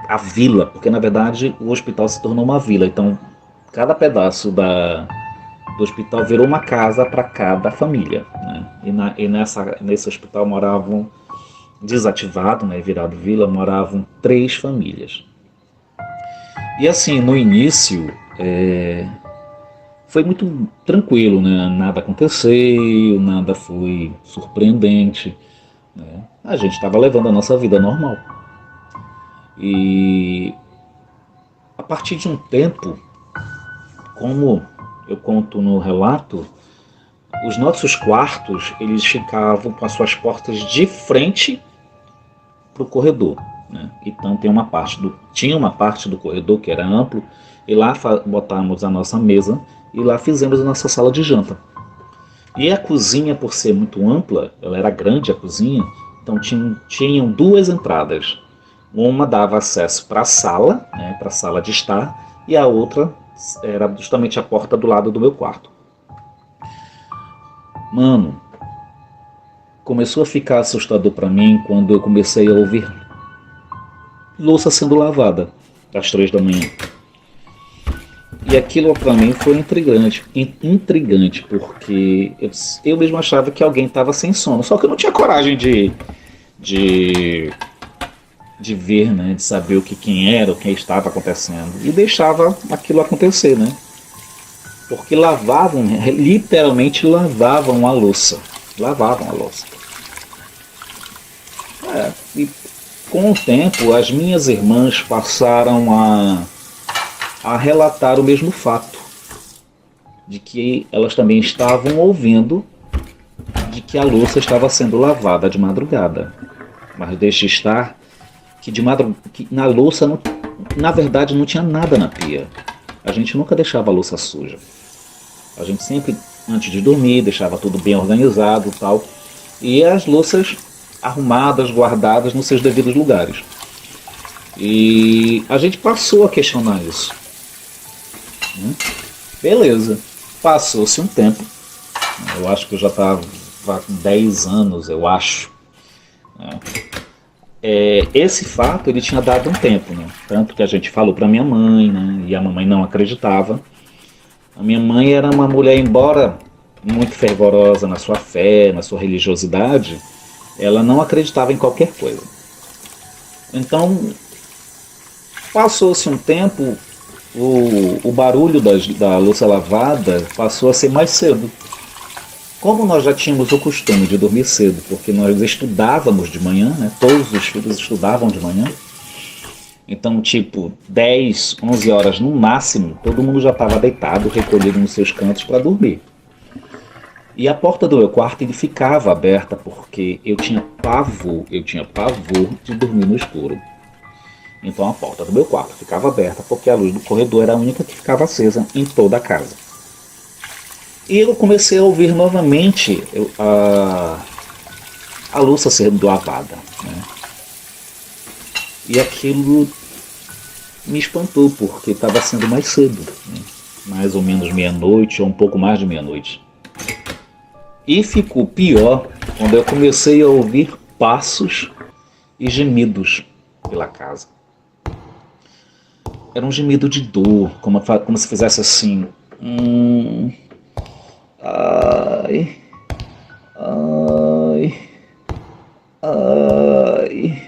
a vila, porque na verdade o hospital se tornou uma vila, então cada pedaço do hospital virou uma casa para cada família, né? E nesse hospital moravam, desativado, né, virado vila, moravam 3 famílias. E assim, no início foi muito tranquilo, né? Nada aconteceu, nada foi surpreendente, né? A gente estava levando a nossa vida normal. E a partir de um tempo, como eu conto no relato, os nossos quartos, eles ficavam com as suas portas de frente para o corredor, né? Então tinha uma parte do corredor que era amplo, e lá botamos a nossa mesa e lá fizemos a nossa sala de janta. E a cozinha, por ser muito ampla, ela era grande a cozinha, então tinham 2 entradas. Uma dava acesso para a sala, né, para a sala de estar, e a outra era justamente a porta do lado do meu quarto. Mano, começou a ficar assustador para mim quando eu comecei a ouvir louça sendo lavada às 3 da manhã. E aquilo para mim foi intrigante, porque eu mesmo achava que alguém estava sem sono, só que eu não tinha coragem de ver, né, de saber quem era, o que estava acontecendo, e deixava aquilo acontecer, né? Porque literalmente lavavam a louça. E Com o tempo, as minhas irmãs passaram a relatar o mesmo fato, de que elas também estavam ouvindo de que a louça estava sendo lavada de madrugada. Mas deixe estar que que na louça, na verdade, não tinha nada na pia. A gente nunca deixava a louça suja. A gente sempre, antes de dormir, deixava tudo bem organizado e tal. E as louças arrumadas, guardadas nos seus devidos lugares. E a gente passou a questionar isso. Beleza. Passou-se um tempo. Eu acho que eu já estava com 10 anos, eu acho. Esse fato ele tinha dado um tempo, né? Tanto que a gente falou para minha mãe, né? E a mamãe não acreditava. A minha mãe era uma mulher, embora muito fervorosa na sua fé, na sua religiosidade, ela não acreditava em qualquer coisa. Então, passou-se um tempo, o barulho da louça lavada passou a ser mais cedo. Como nós já tínhamos o costume de dormir cedo, porque nós estudávamos de manhã, né? Todos os filhos estudavam de manhã. Então, tipo, 10, 11 horas no máximo, todo mundo já estava deitado, recolhido nos seus cantos para dormir. E a porta do meu quarto ele ficava aberta porque eu tinha pavor de dormir no escuro. Então a porta do meu quarto ficava aberta porque a luz do corredor era a única que ficava acesa em toda a casa. E eu comecei a ouvir novamente a louça sendo lavada, né? E aquilo me espantou, porque estava sendo mais cedo, né? Mais ou menos meia-noite ou um pouco mais de meia-noite. E ficou pior quando eu comecei a ouvir passos e gemidos pela casa. Era um gemido de dor, como se fizesse assim... Ai, ai, ai,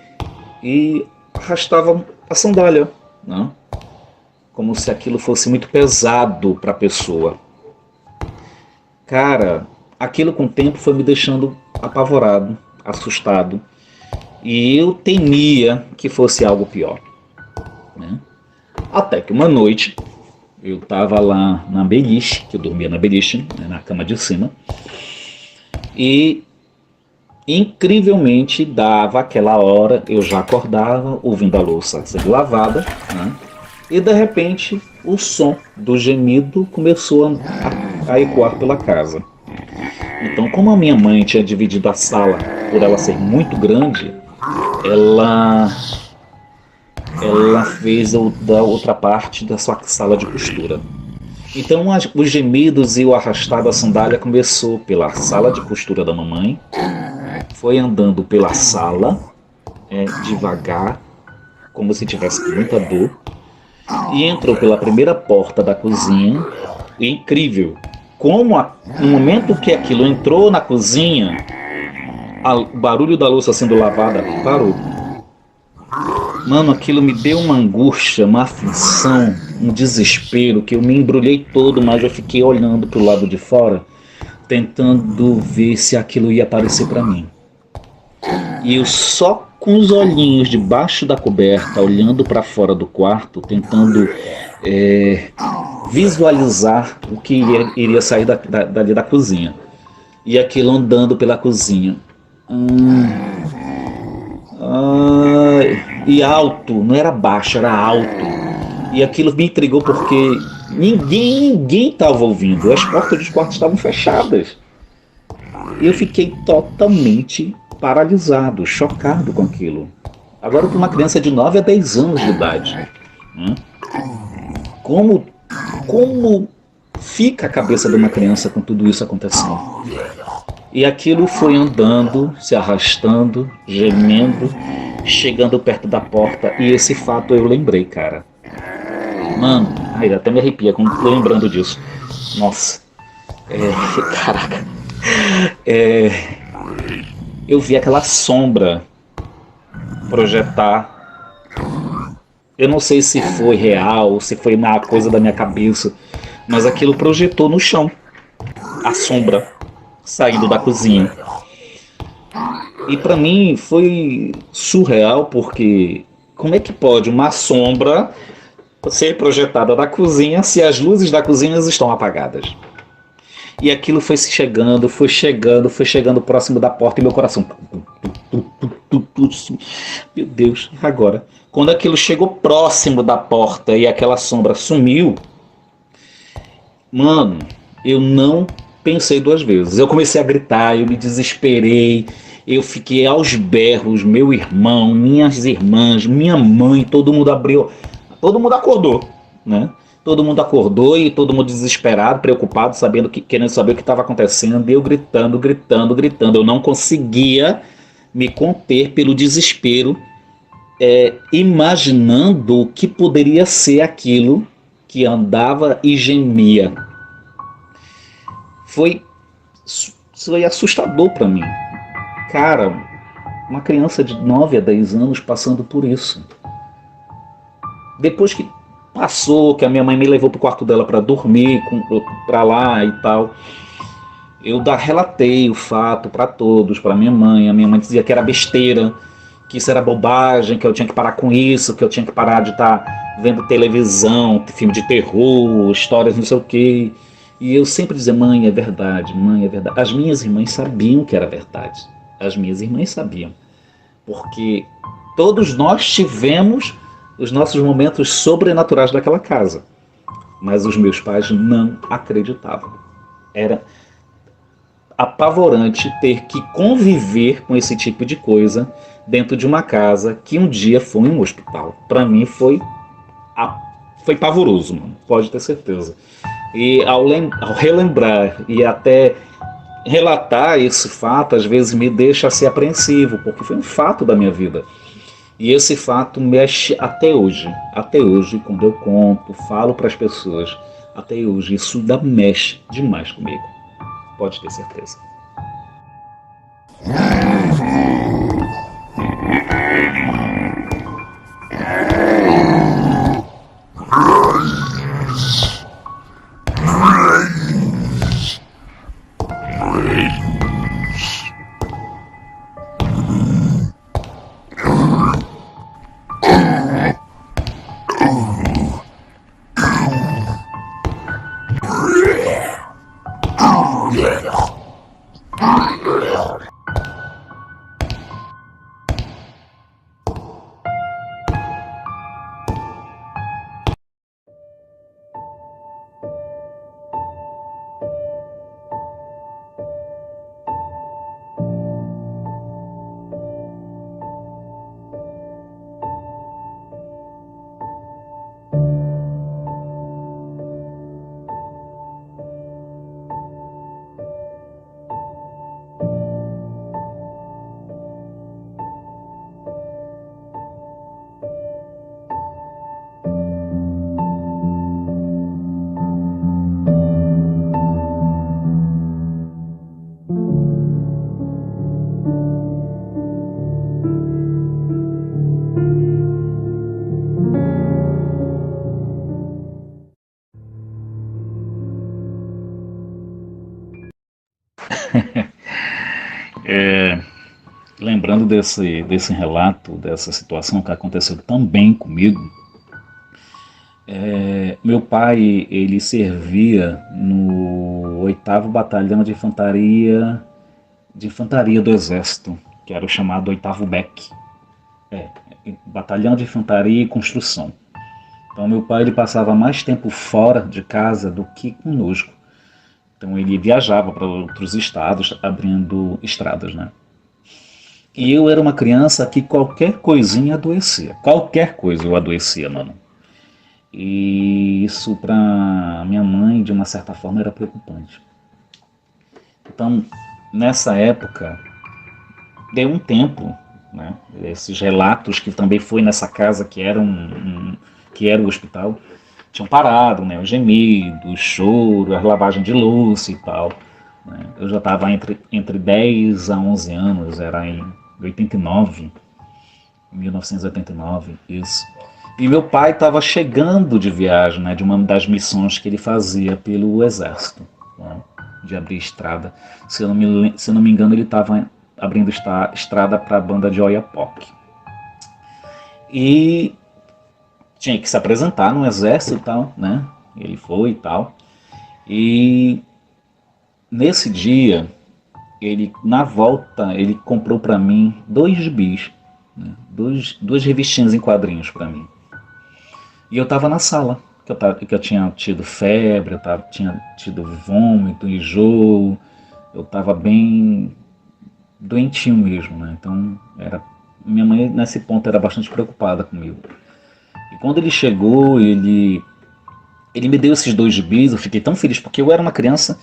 e arrastava a sandália, né? Como se aquilo fosse muito pesado para a pessoa. Cara, aquilo com o tempo foi me deixando apavorado, assustado, e eu temia que fosse algo pior, né? Até que uma noite eu estava lá na beliche, que eu dormia na beliche, né, na cama de cima, e incrivelmente dava aquela hora, eu já acordava ouvindo a louça sendo lavada, né, e de repente o som do gemido começou a ecoar pela casa. Então, como a minha mãe tinha dividido a sala por ela ser muito grande, ela fez da outra parte da sua sala de costura. Então os gemidos e o arrastar da sandália começou pela sala de costura da mamãe, foi andando pela sala, devagar, como se tivesse muita dor, e entrou pela primeira porta da cozinha. E incrível, como no momento que aquilo entrou na cozinha, o barulho da louça sendo lavada parou. Mano, aquilo me deu uma angústia, uma aflição, um desespero, que eu me embrulhei todo, mas eu fiquei olhando pro lado de fora, tentando ver se aquilo ia aparecer para mim. E eu só com os olhinhos debaixo da coberta, olhando para fora do quarto, tentando visualizar o que iria sair dali da cozinha. E aquilo andando pela cozinha. E alto, não era baixo, era alto. E aquilo me intrigou porque ninguém estava ouvindo. As portas dos quartos estavam fechadas. Eu fiquei totalmente paralisado, chocado com aquilo. Agora para uma criança de 9 a 10 anos de idade. Como fica a cabeça de uma criança com tudo isso acontecendo? E aquilo foi andando, se arrastando, gemendo, chegando perto da porta. E esse fato eu lembrei, cara. Mano, até me arrepia quando tô lembrando disso. Nossa. Caraca. Eu vi aquela sombra projetar. Eu não sei se foi real, se foi uma coisa da minha cabeça, mas aquilo projetou no chão a sombra saindo da cozinha. E para mim foi surreal, porque como é que pode uma sombra ser projetada da cozinha se as luzes da cozinha estão apagadas? E aquilo foi se chegando, foi chegando próximo da porta e meu coração. Meu Deus, agora. Quando aquilo chegou próximo da porta e aquela sombra sumiu, mano, eu não pensei duas vezes. Eu comecei a gritar, eu me desesperei, eu fiquei aos berros, meu irmão, minhas irmãs, minha mãe, todo mundo abriu, todo mundo acordou, né? Todo mundo acordou e todo mundo desesperado, preocupado, querendo saber o que estava acontecendo. E eu gritando, gritando, gritando. Eu não conseguia me conter pelo desespero, imaginando o que poderia ser aquilo que andava e gemia. Foi assustador para mim. Cara, uma criança de 9 a 10 anos passando por isso. Depois que passou, que a minha mãe me levou pro quarto dela para dormir, para lá e tal, eu relatei o fato para todos, para minha mãe. A minha mãe dizia que era besteira, que isso era bobagem, que eu tinha que parar com isso, que eu tinha que parar de estar vendo televisão, filme de terror, histórias não sei o quê. E eu sempre dizia, mãe, é verdade, mãe, é verdade. As minhas irmãs sabiam que era verdade. As minhas irmãs sabiam. Porque todos nós tivemos os nossos momentos sobrenaturais daquela casa. Mas os meus pais não acreditavam. Era apavorante ter que conviver com esse tipo de coisa dentro de uma casa que um dia foi um hospital. Para mim foi pavoroso, mano, pode ter certeza. E ao relembrar e até relatar esse fato, às vezes me deixa ser apreensivo, porque foi um fato da minha vida. E esse fato mexe até hoje, quando eu conto, falo para as pessoas, até hoje, isso ainda mexe demais comigo. Pode ter certeza. Lembrando desse relato, dessa situação que aconteceu também comigo, meu pai, ele servia no 8º Batalhão de Infantaria do Exército, que era o chamado 8º BEC, Batalhão de Infantaria e Construção. Então meu pai, ele passava mais tempo fora de casa do que conosco. Então ele viajava para outros estados, abrindo estradas, né? E eu era uma criança que qualquer coisinha adoecia. Qualquer coisa eu adoecia, mano. E isso para minha mãe, de uma certa forma, era preocupante. Então, nessa época, deu um tempo, né? Esses relatos que também foi nessa casa que era o hospital, tinham parado, né? O gemido, o choro, a lavagem de louça e tal. Né? Eu já estava entre 10 a 11 anos, era em 1989, isso. E meu pai estava chegando de viagem, né, de uma das missões que ele fazia pelo Exército, né, de abrir estrada. Se eu não me engano, ele estava abrindo estrada para a banda de Oiapoque. E tinha que se apresentar no exército e tal, né? Ele foi e tal. E nesse dia, na volta, ele comprou para mim 2 gibis, né? Duas revistinhas em quadrinhos para mim. E eu estava na sala, que eu tinha tido febre, tinha tido vômito, enjoo, eu estava bem doentinho mesmo, né? Então, minha mãe nesse ponto era bastante preocupada comigo. E quando ele chegou, ele me deu esses 2 gibis, eu fiquei tão feliz, porque eu era uma criança,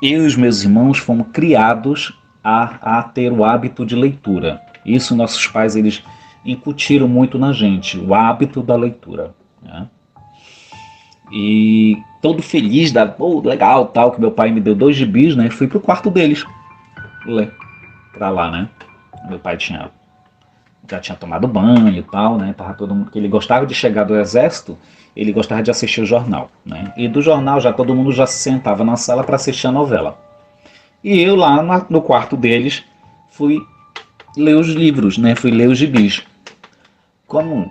eu e os meus irmãos fomos criados a ter o hábito de leitura. Isso nossos pais, eles incutiram muito na gente, o hábito da leitura, né? E todo feliz, legal, tal, que meu pai me deu 2 gibis, né? Fui pro quarto deles ler, pra lá, né? Meu pai já tinha tomado banho e tal, né? Tava todo mundo, ele gostava de chegar do exército, ele gostava de assistir o jornal, né? E do jornal todo mundo já se sentava na sala para assistir a novela. E eu lá no quarto deles fui ler os livros, né? Fui ler os gibis. Como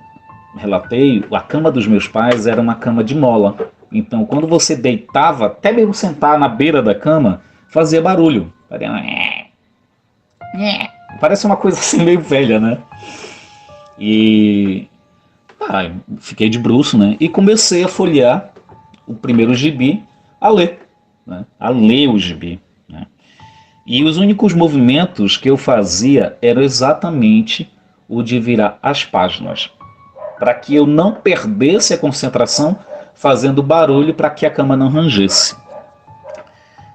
relatei, a cama dos meus pais era uma cama de mola. Então, quando você deitava, até mesmo sentar na beira da cama, fazia barulho. Parece uma coisa assim meio velha, né? E fiquei de bruço, né? E comecei a folhear o primeiro gibi, a ler, né? A ler o gibi, né? E os únicos movimentos que eu fazia eram exatamente o de virar as páginas, para que eu não perdesse a concentração fazendo barulho para que a cama não rangesse.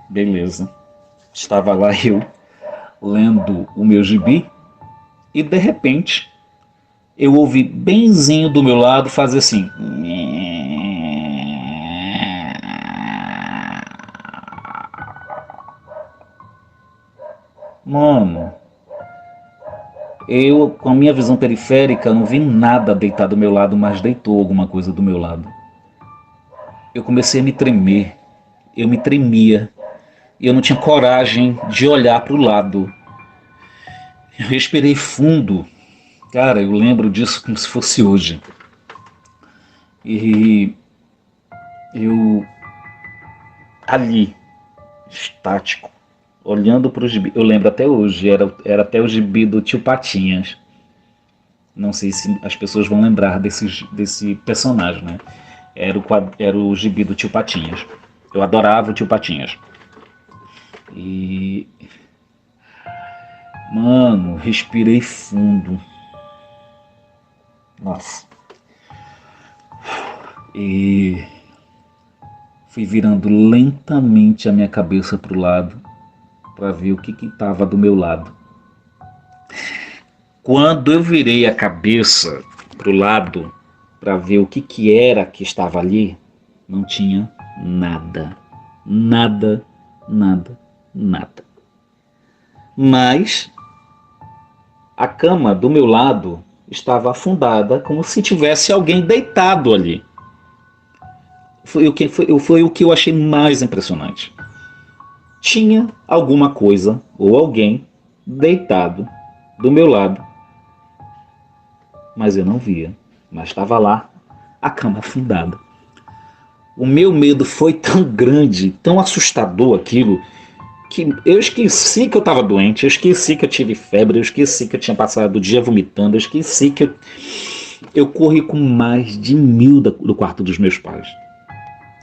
Beleza. Estava lá eu lendo o meu gibi e de repente eu ouvi benzinho do meu lado fazer assim. Mano, eu com a minha visão periférica não vi nada deitar do meu lado, mas deitou alguma coisa do meu lado. Eu comecei a me tremer, eu me tremia, eu não tinha coragem de olhar para o lado. Eu respirei fundo, cara, eu lembro disso como se fosse hoje. E eu ali, estático, olhando para o gibi, eu lembro até hoje, era até o gibi do Tio Patinhas. Não sei se as pessoas vão lembrar desse personagem, né? Era o gibi do Tio Patinhas. Eu adorava o Tio Patinhas. E... mano, respirei fundo. Nossa. E... fui virando lentamente a minha cabeça para o lado, para ver o que estava do meu lado. Quando eu virei a cabeça para o lado, para ver o que era que estava ali, não tinha nada. Nada, nada, nada. Mas a cama do meu lado estava afundada, como se tivesse alguém deitado ali. Foi o que eu achei mais impressionante. Tinha alguma coisa ou alguém deitado do meu lado, mas eu não via. Mas estava lá, a cama afundada. O meu medo foi tão grande, tão assustador aquilo, que eu esqueci que eu estava doente, eu esqueci que eu tive febre, eu esqueci que eu tinha passado o dia vomitando, eu esqueci que eu corri com mais de 1000 do quarto dos meus pais.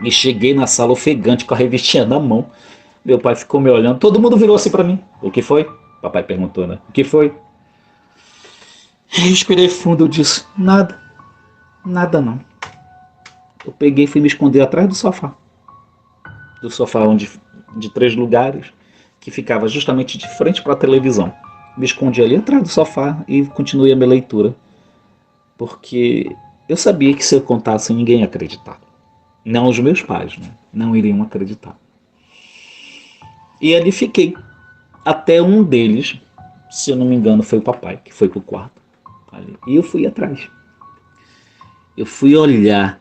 E cheguei na sala ofegante com a revistinha na mão. Meu pai ficou me olhando, todo mundo virou assim para mim. O que foi? Papai perguntou, né? O que foi? Eu respirei fundo, eu disse, nada. Nada não. Eu peguei e fui me esconder atrás do sofá. Do sofá de 3 lugares, que ficava justamente de frente para a televisão. Me escondi ali atrás do sofá e continuei a minha leitura. Porque eu sabia que se eu contasse ninguém ia acreditar. Não os meus pais, né? Não iriam acreditar. E ali fiquei. Até um deles, se eu não me engano, foi o papai, que foi pro quarto. Ali. E eu fui atrás. Eu fui olhar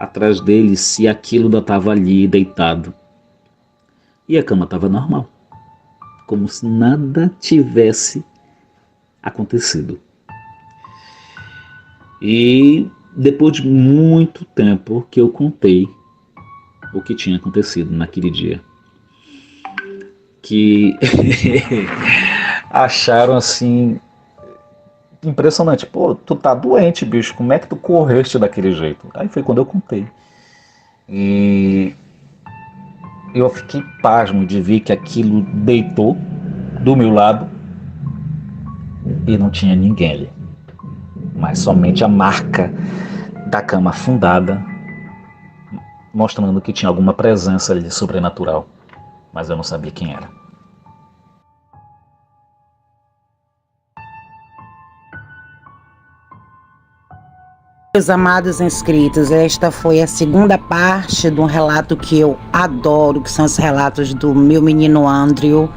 atrás dele se aquilo ainda estava ali deitado. E a cama estava normal. como se nada tivesse acontecido. E depois de muito tempo que eu contei o que tinha acontecido naquele dia, que acharam assim impressionante. Pô, tu tá doente, bicho, como é que tu correste daquele jeito? Aí foi quando eu contei. E eu fiquei pasmo de ver que aquilo deitou do meu lado e não tinha ninguém ali, mas somente a marca da cama afundada, mostrando que tinha alguma presença ali sobrenatural, mas eu não sabia quem era. Meus amados inscritos, esta foi a segunda parte de um relato que eu adoro, que são os relatos do meu menino Andrew.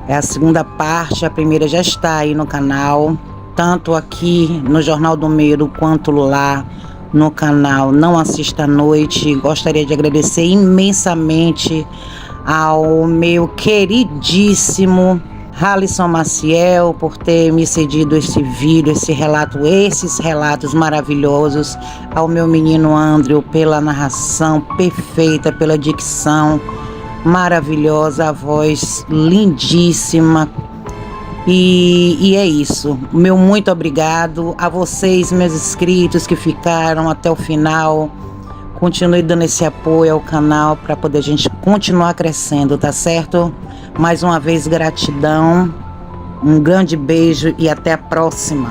É a segunda parte, a primeira já está aí no canal, tanto aqui no Jornal do Medo quanto lá no canal Não Assista à Noite. Gostaria de agradecer imensamente ao meu queridíssimo Halisson Maciel por ter me cedido esse vídeo, esses relatos maravilhosos, ao meu menino Andrew pela narração perfeita, pela dicção maravilhosa, a voz lindíssima. E é isso. Meu muito obrigado a vocês, meus inscritos que ficaram até o final. Continue dando esse apoio ao canal para poder a gente continuar crescendo, tá certo? Mais uma vez, gratidão, um grande beijo e até a próxima.